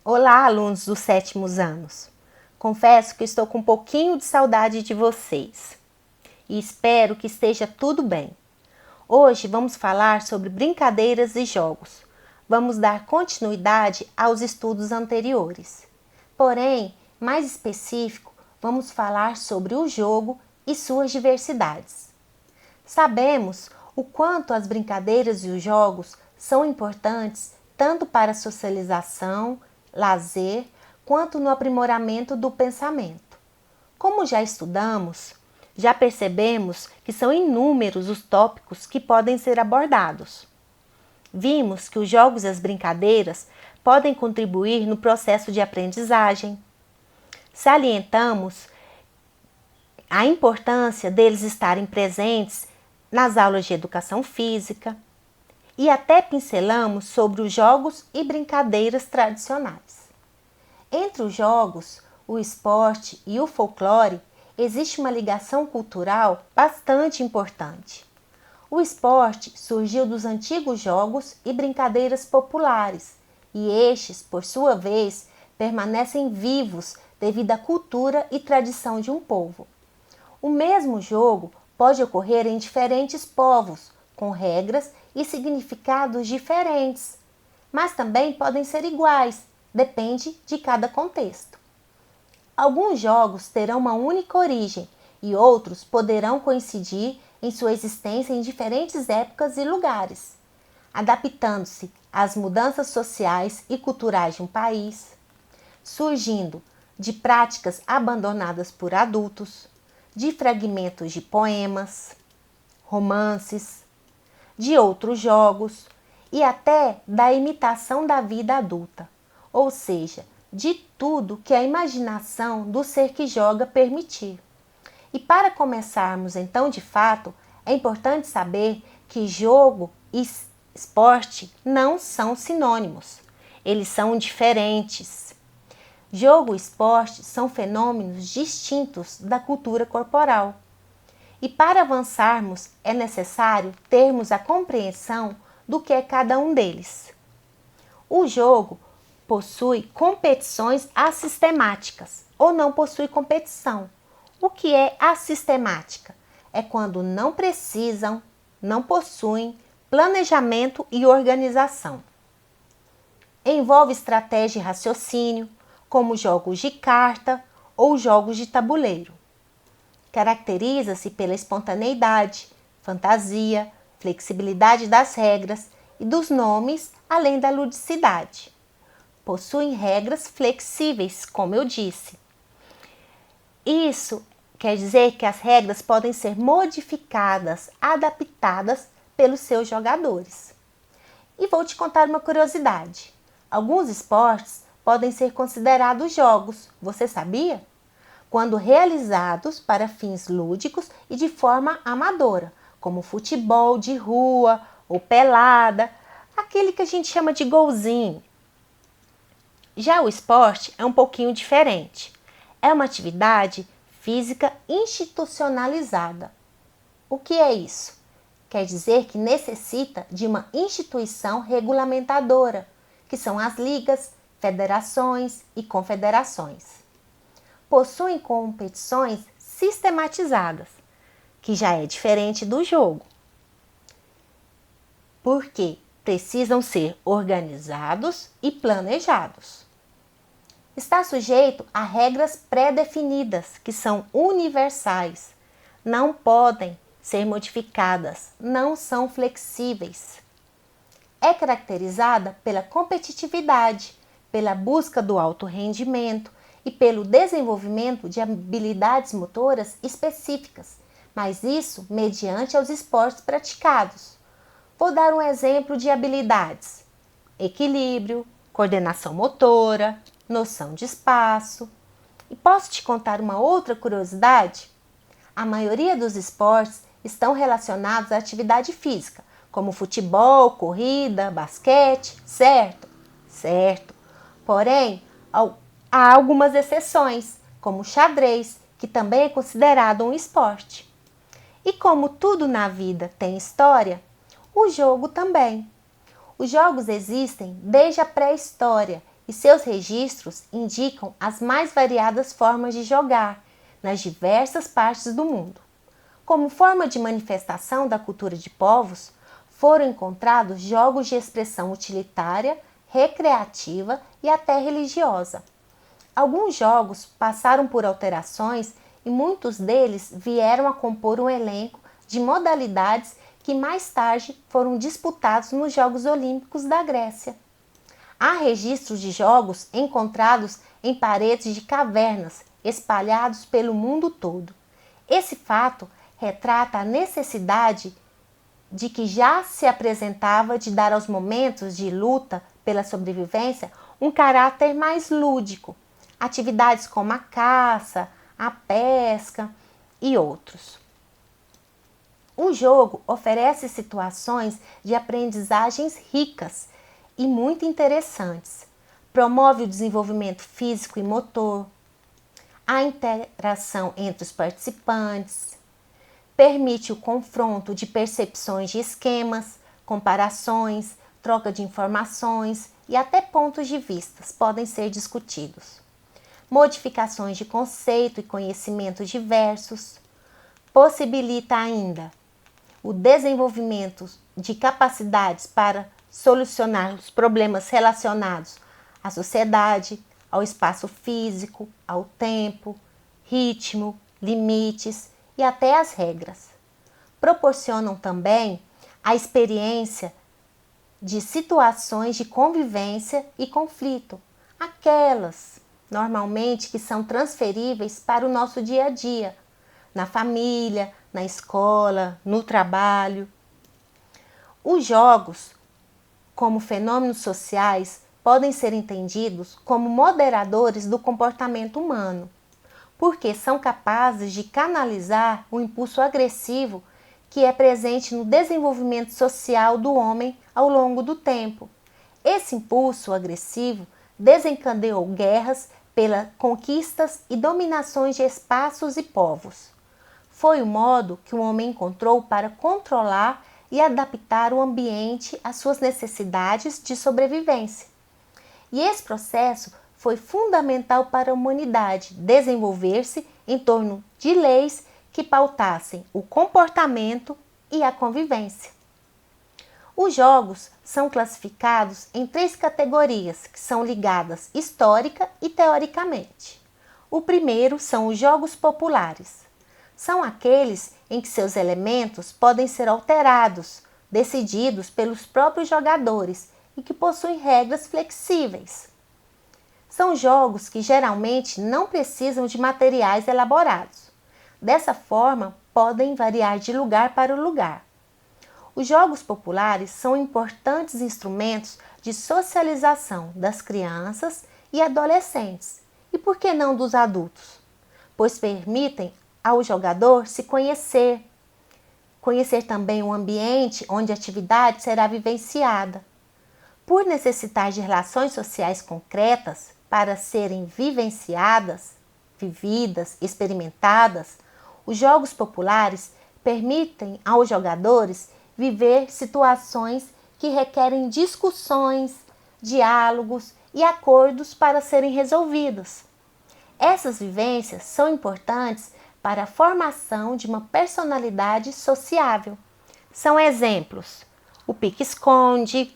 Olá, alunos dos sétimos anos. Confesso que estou com um pouquinho de saudade de vocês e espero que esteja tudo bem. Hoje vamos falar sobre brincadeiras e jogos. Vamos dar continuidade aos estudos anteriores. Porém, mais específico, vamos falar sobre o jogo e suas diversidades. Sabemos o quanto as brincadeiras e os jogos são importantes tanto para a socialização, lazer, quanto no aprimoramento do pensamento. Como já estudamos, já percebemos que são inúmeros os tópicos que podem ser abordados. Vimos que os jogos e as brincadeiras podem contribuir no processo de aprendizagem. Salientamos a importância deles estarem presentes nas aulas de educação física e até pincelamos sobre os jogos e brincadeiras tradicionais. Entre os jogos, o esporte e o folclore, existe uma ligação cultural bastante importante. O esporte surgiu dos antigos jogos e brincadeiras populares, e estes, por sua vez, permanecem vivos devido à cultura e tradição de um povo. O mesmo jogo pode ocorrer em diferentes povos, com regras e significados diferentes, mas também podem ser iguais, depende de cada contexto. Alguns jogos terão uma única origem e outros poderão coincidir em sua existência em diferentes épocas e lugares, adaptando-se às mudanças sociais e culturais de um país, surgindo de práticas abandonadas por adultos, de fragmentos de poemas, romances, de outros jogos e até da imitação da vida adulta, ou seja, de tudo que a imaginação do ser que joga permitir. E para começarmos então de fato, é importante saber que jogo e esporte não são sinônimos, eles são diferentes. Jogo e esporte são fenômenos distintos da cultura corporal. E para avançarmos, é necessário termos a compreensão do que é cada um deles. O jogo possui competições assistemáticas ou não possui competição. O que é assistemática? É quando não precisam, não possuem planejamento e organização. Envolve estratégia e raciocínio, como jogos de carta ou jogos de tabuleiro. Caracteriza-se pela espontaneidade, fantasia, flexibilidade das regras e dos nomes, além da ludicidade. Possuem regras flexíveis, como eu disse. Isso quer dizer que as regras podem ser modificadas, adaptadas pelos seus jogadores. E vou te contar uma curiosidade. Alguns esportes podem ser considerados jogos, você sabia? Quando realizados para fins lúdicos e de forma amadora, como futebol de rua ou pelada, aquele que a gente chama de golzinho. Já o esporte é um pouquinho diferente. É uma atividade física institucionalizada. O que é isso? Quer dizer que necessita de uma instituição regulamentadora, que são as ligas, federações e confederações. Possuem competições sistematizadas, que já é diferente do jogo, porque precisam ser organizados e planejados. Está sujeito a regras pré-definidas, que são universais, não podem ser modificadas, não são flexíveis. É caracterizada pela competitividade, pela busca do alto rendimento e pelo desenvolvimento de habilidades motoras específicas, mas isso mediante os esportes praticados. Vou dar um exemplo de habilidades: equilíbrio, coordenação motora, noção de espaço. E posso te contar uma outra curiosidade? A maioria dos esportes estão relacionados à atividade física, como futebol, corrida, basquete, certo? Certo. Porém, há algumas exceções, como o xadrez, que também é considerado um esporte. E como tudo na vida tem história, o jogo também. Os jogos existem desde a pré-história e seus registros indicam as mais variadas formas de jogar nas diversas partes do mundo. Como forma de manifestação da cultura de povos, foram encontrados jogos de expressão utilitária, recreativa e até religiosa. Alguns jogos passaram por alterações e muitos deles vieram a compor um elenco de modalidades que mais tarde foram disputados nos Jogos Olímpicos da Grécia. Há registros de jogos encontrados em paredes de cavernas espalhados pelo mundo todo. Esse fato retrata a necessidade de que já se apresentava de dar aos momentos de luta pela sobrevivência um caráter mais lúdico, atividades como a caça, a pesca e outros. O jogo oferece situações de aprendizagens ricas e muito interessantes. Promove o desenvolvimento físico e motor, a interação entre os participantes, permite o confronto de percepções de esquemas, comparações, troca de informações e até pontos de vista podem ser discutidos. Modificações de conceito e conhecimento diversos. Possibilita ainda o desenvolvimento de capacidades para solucionar os problemas relacionados à sociedade, ao espaço físico, ao tempo, ritmo, limites e até as regras. Proporcionam também a experiência de situações de convivência e conflito, aquelas normalmente que são transferíveis para o nosso dia a dia, na família, na escola, no trabalho. Os jogos, como fenômenos sociais, podem ser entendidos como moderadores do comportamento humano, porque são capazes de canalizar o impulso agressivo que é presente no desenvolvimento social do homem ao longo do tempo. Esse impulso agressivo desencadeou guerras pelas conquistas e dominações de espaços e povos. Foi o modo que o homem encontrou para controlar e adaptar o ambiente às suas necessidades de sobrevivência. E esse processo foi fundamental para a humanidade desenvolver-se em torno de leis que pautassem o comportamento e a convivência. Os jogos são classificados em 3 categorias que são ligadas histórica e teoricamente. O primeiro são os jogos populares. São aqueles em que seus elementos podem ser alterados, decididos pelos próprios jogadores e que possuem regras flexíveis. São jogos que geralmente não precisam de materiais elaborados. Dessa forma, podem variar de lugar para lugar. Os jogos populares são importantes instrumentos de socialização das crianças e adolescentes, e por que não dos adultos? Pois permitem ao jogador se conhecer também o ambiente onde a atividade será vivenciada. Por necessitar de relações sociais concretas para serem vivenciadas, vividas, experimentadas, os jogos populares permitem aos jogadores viver situações que requerem discussões, diálogos e acordos para serem resolvidos. Essas vivências são importantes para a formação de uma personalidade sociável. São exemplos: o pique-esconde,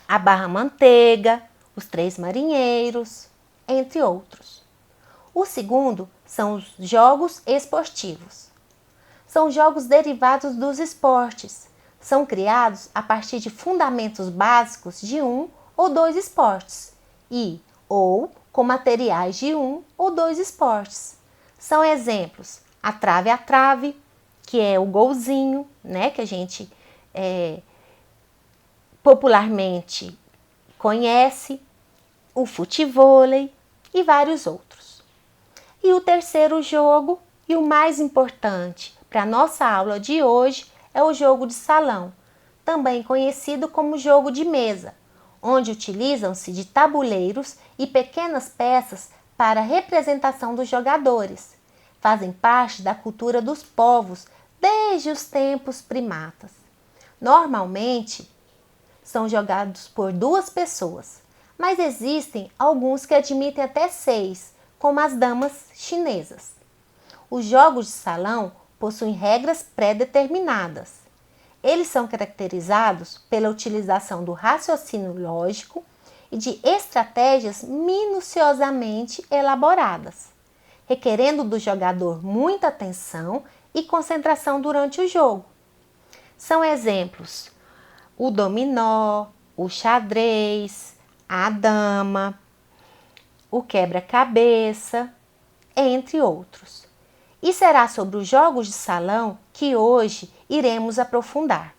a barra-manteiga, os 3 marinheiros, entre outros. O segundo são os jogos esportivos. São jogos derivados dos esportes. São criados a partir de fundamentos básicos de um ou 2 esportes ou com materiais de um ou 2 esportes. São exemplos a trave, que é o golzinho, né, que a gente popularmente conhece, o futevôlei e vários outros. E o terceiro jogo, e o mais importante para a nossa aula de hoje, é o jogo de salão, também conhecido como jogo de mesa, onde utilizam-se de tabuleiros e pequenas peças para a representação dos jogadores. Fazem parte da cultura dos povos desde os tempos primatas. Normalmente, são jogados por 2 pessoas, mas existem alguns que admitem até 6, como as damas chinesas. Os jogos de salão possuem regras pré-determinadas. Eles são caracterizados pela utilização do raciocínio lógico e de estratégias minuciosamente elaboradas, requerendo do jogador muita atenção e concentração durante o jogo. São exemplos o dominó, o xadrez, a dama, o quebra-cabeça, entre outros. E será sobre os jogos de salão que hoje iremos aprofundar.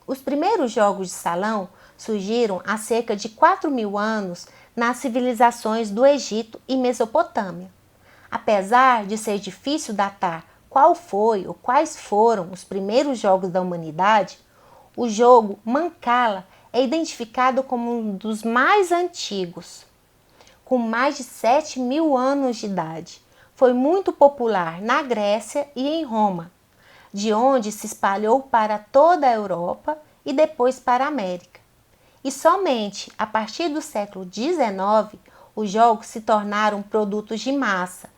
Os primeiros jogos de salão surgiram há cerca de 4.000 anos nas civilizações do Egito e Mesopotâmia. Apesar de ser difícil datar qual foi ou quais foram os primeiros jogos da humanidade, o jogo Mancala é identificado como um dos mais antigos, com mais de 7.000 anos de idade. Foi muito popular na Grécia e em Roma, de onde se espalhou para toda a Europa e depois para a América. E somente a partir do século XIX, os jogos se tornaram produtos de massa,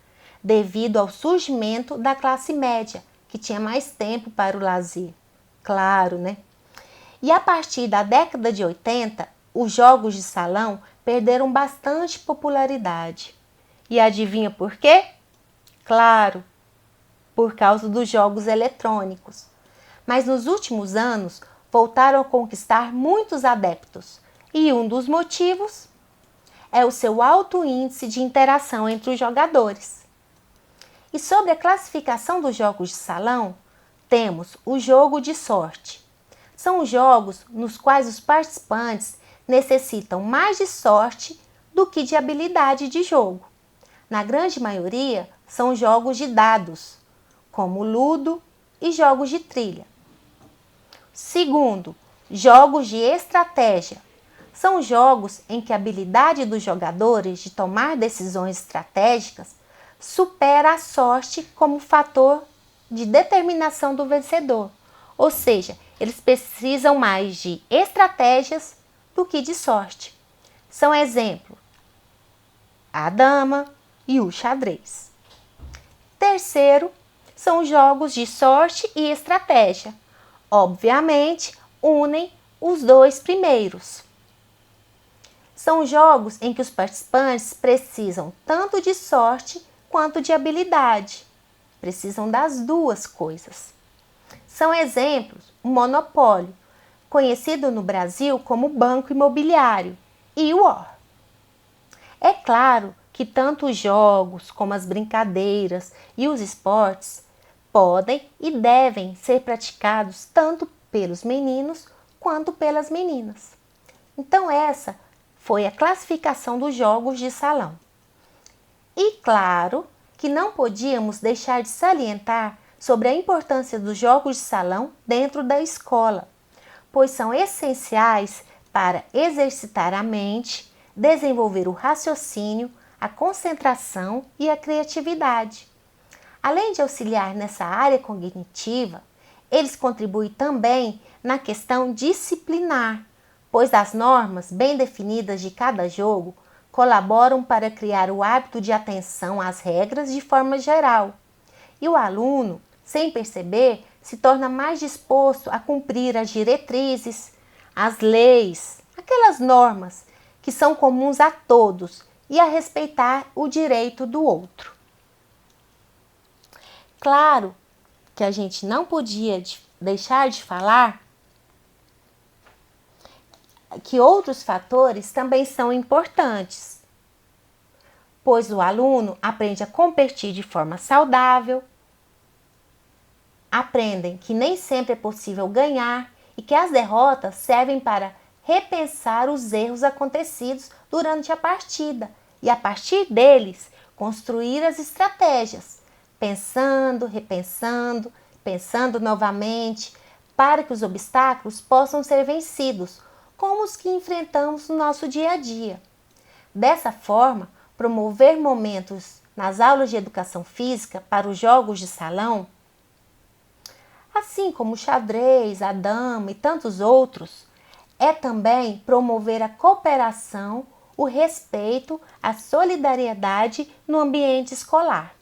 devido ao surgimento da classe média, que tinha mais tempo para o lazer. Claro, né? E a partir da década de 80, os jogos de salão perderam bastante popularidade. E adivinha por quê? Claro, por causa dos jogos eletrônicos. Mas nos últimos anos voltaram a conquistar muitos adeptos, e um dos motivos é o seu alto índice de interação entre os jogadores. E sobre a classificação dos jogos de salão, temos o jogo de sorte. São jogos nos quais os participantes necessitam mais de sorte do que de habilidade de jogo. Na grande maioria, são jogos de dados, como ludo e jogos de trilha. Segundo, jogos de estratégia. São jogos em que a habilidade dos jogadores de tomar decisões estratégicas supera a sorte como fator de determinação do vencedor. Ou seja, eles precisam mais de estratégias do que de sorte. São exemplos a dama e o xadrez. Terceiro, são jogos de sorte e estratégia. Obviamente, unem os dois primeiros. São jogos em que os participantes precisam tanto de sorte quanto de habilidade. Precisam das duas coisas. São exemplos o Monopólio, conhecido no Brasil como Banco Imobiliário, e o War. É claro que tanto os jogos como as brincadeiras e os esportes podem e devem ser praticados tanto pelos meninos quanto pelas meninas. Então essa foi a classificação dos jogos de salão. E claro que não podíamos deixar de salientar sobre a importância dos jogos de salão dentro da escola, pois são essenciais para exercitar a mente, desenvolver o raciocínio, a concentração e a criatividade. Além de auxiliar nessa área cognitiva, eles contribuem também na questão disciplinar, pois as normas bem definidas de cada jogo colaboram para criar o hábito de atenção às regras de forma geral. E o aluno, sem perceber, se torna mais disposto a cumprir as diretrizes, as leis, aquelas normas que são comuns a todos e a respeitar o direito do outro. Claro que a gente não podia deixar de falar que outros fatores também são importantes, pois o aluno aprende a competir de forma saudável, aprendem que nem sempre é possível ganhar e que as derrotas servem para repensar os erros acontecidos durante a partida e, a partir deles, construir as estratégias, pensando, repensando, pensando novamente, para que os obstáculos possam ser vencidos, como os que enfrentamos no nosso dia a dia. Dessa forma, promover momentos nas aulas de educação física para os jogos de salão, assim como o xadrez, a dama e tantos outros, é também promover a cooperação, o respeito, a solidariedade no ambiente escolar.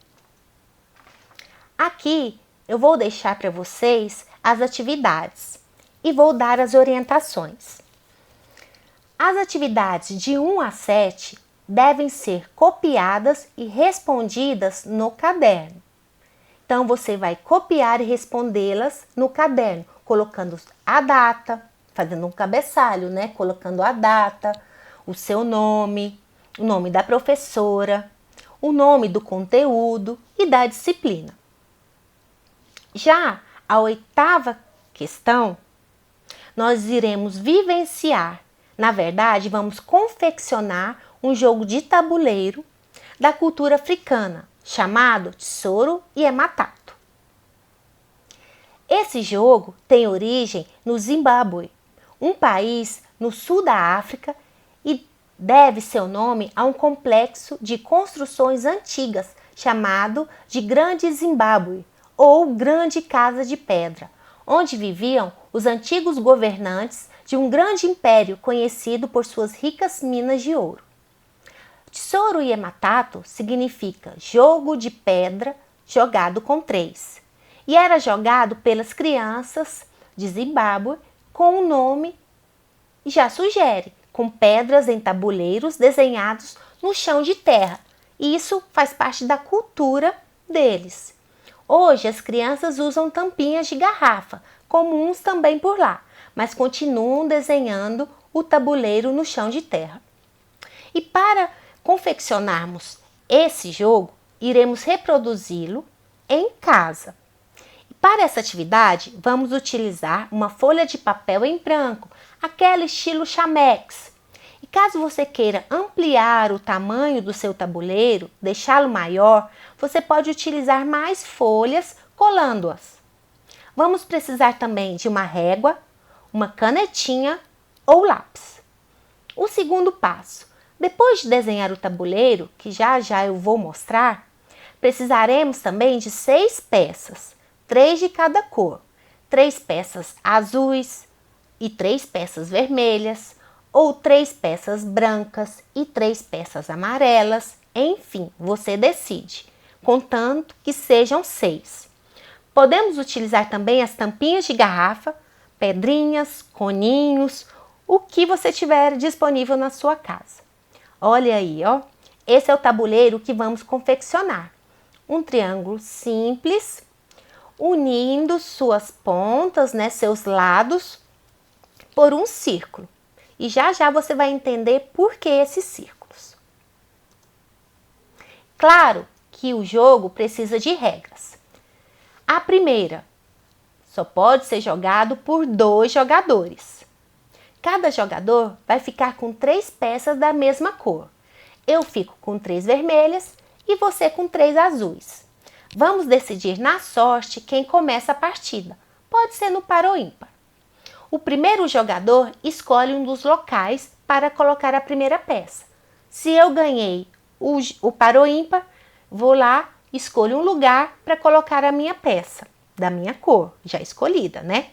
Aqui eu vou deixar para vocês as atividades e vou dar as orientações. As atividades de 1 a 7 devem ser copiadas e respondidas no caderno. Então, você vai copiar e respondê-las no caderno, colocando a data, fazendo um cabeçalho, né? Colocando a data, o seu nome, o nome da professora, o nome do conteúdo e da disciplina. Já a 8ª questão, nós iremos vivenciar. Na verdade, vamos confeccionar um jogo de tabuleiro da cultura africana, chamado Tsoro Yematato. Esse jogo tem origem no Zimbábue, um país no sul da África, e deve seu nome a um complexo de construções antigas chamado de Grande Zimbábue ou Grande Casa de Pedra, onde viviam os antigos governantes de um grande império conhecido por suas ricas minas de ouro. Tsoro Yematato significa jogo de pedra jogado com 3 e era jogado pelas crianças de Zimbábue com o nome já sugere, com pedras em tabuleiros desenhados no chão de terra. E isso faz parte da cultura deles. Hoje as crianças usam tampinhas de garrafa, comuns também por lá, mas continuam desenhando o tabuleiro no chão de terra. E para confeccionarmos esse jogo, iremos reproduzi-lo em casa. Para essa atividade, vamos utilizar uma folha de papel em branco, aquele estilo Chamex. E caso você queira ampliar o tamanho do seu tabuleiro, deixá-lo maior, você pode utilizar mais folhas colando-as. Vamos precisar também de uma régua, uma canetinha ou lápis. O segundo passo. Depois de desenhar o tabuleiro, que já eu vou mostrar, precisaremos também de 6 peças, 3 de cada cor, 3 peças azuis e 3 peças vermelhas, ou 3 peças brancas e 3 peças amarelas, enfim, você decide, contanto que sejam 6. Podemos utilizar também as tampinhas de garrafa, pedrinhas, coninhos, o que você tiver disponível na sua casa. Olha aí, ó. Esse é o tabuleiro que vamos confeccionar. Um triângulo simples, unindo suas pontas, né, seus lados, por um círculo. E já você vai entender por que esses círculos. Claro que o jogo precisa de regras. A primeira, só pode ser jogado por 2 jogadores. Cada jogador vai ficar com 3 peças da mesma cor. Eu fico com 3 vermelhas e você com 3 azuis. Vamos decidir na sorte quem começa a partida. Pode ser no par ou ímpar. O primeiro jogador escolhe um dos locais para colocar a primeira peça. Se eu ganhei o par ou ímpar, vou lá, escolho um lugar para colocar a minha peça, da minha cor, já escolhida, né?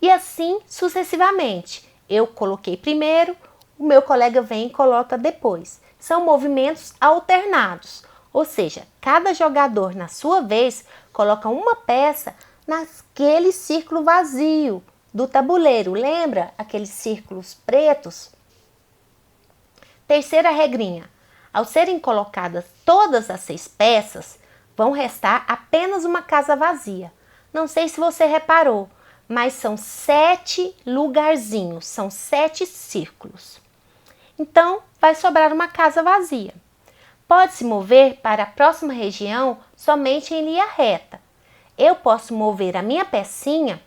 E assim sucessivamente. Eu coloquei primeiro, o meu colega vem e coloca depois. São movimentos alternados, ou seja, cada jogador, na sua vez, coloca uma peça naquele círculo vazio do tabuleiro. Lembra aqueles círculos pretos? Terceira regrinha. Ao serem colocadas todas as 6 peças, vão restar apenas uma casa vazia. Não sei se você reparou, mas são 7 lugarzinhos, são 7 círculos. Então, vai sobrar uma casa vazia. Pode se mover para a próxima região somente em linha reta. Eu posso mover a minha pecinha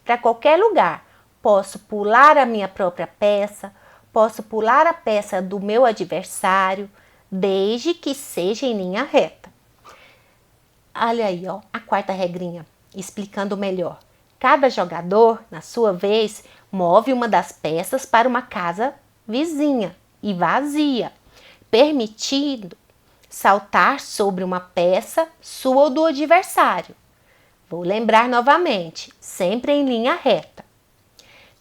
para qualquer lugar. Posso pular a minha própria peça, posso pular a peça do meu adversário, desde que seja em linha reta. Olha aí, ó, a 4ª regrinha, explicando melhor. Cada jogador, na sua vez, move uma das peças para uma casa vizinha e vazia, permitindo saltar sobre uma peça sua ou do adversário. Vou lembrar novamente, sempre em linha reta.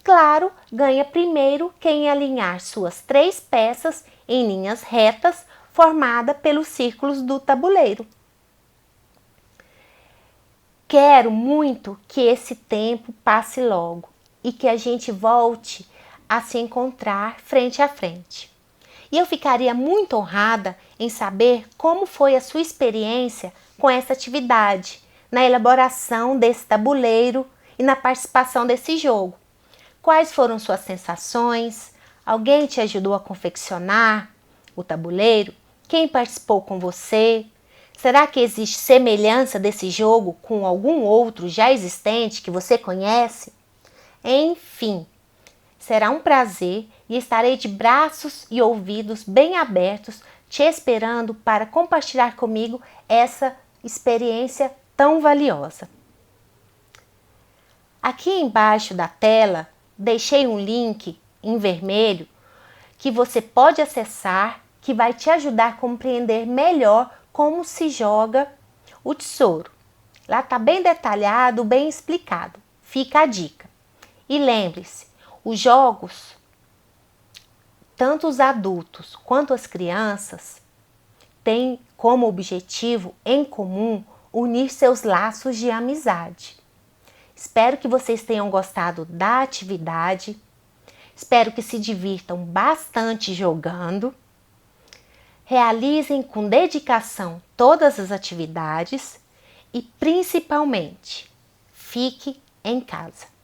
Claro, ganha primeiro quem alinhar suas 3 peças em linhas retas, formada pelos círculos do tabuleiro. Quero muito que esse tempo passe logo e que a gente volte a se encontrar frente a frente. E eu ficaria muito honrada em saber como foi a sua experiência com essa atividade, na elaboração desse tabuleiro e na participação desse jogo. Quais foram suas sensações? Alguém te ajudou a confeccionar o tabuleiro? Quem participou com você? Será que existe semelhança desse jogo com algum outro já existente que você conhece? Enfim, será um prazer e estarei de braços e ouvidos bem abertos, te esperando para compartilhar comigo essa experiência tão valiosa. Aqui embaixo da tela, deixei um link em vermelho que você pode acessar, que vai te ajudar a compreender melhor como se joga o tesouro. Lá está bem detalhado, bem explicado. Fica a dica. E lembre-se, os jogos, tanto os adultos quanto as crianças, têm como objetivo em comum unir seus laços de amizade. Espero que vocês tenham gostado da atividade. Espero que se divirtam bastante jogando. Realizem com dedicação todas as atividades e, principalmente, fique em casa.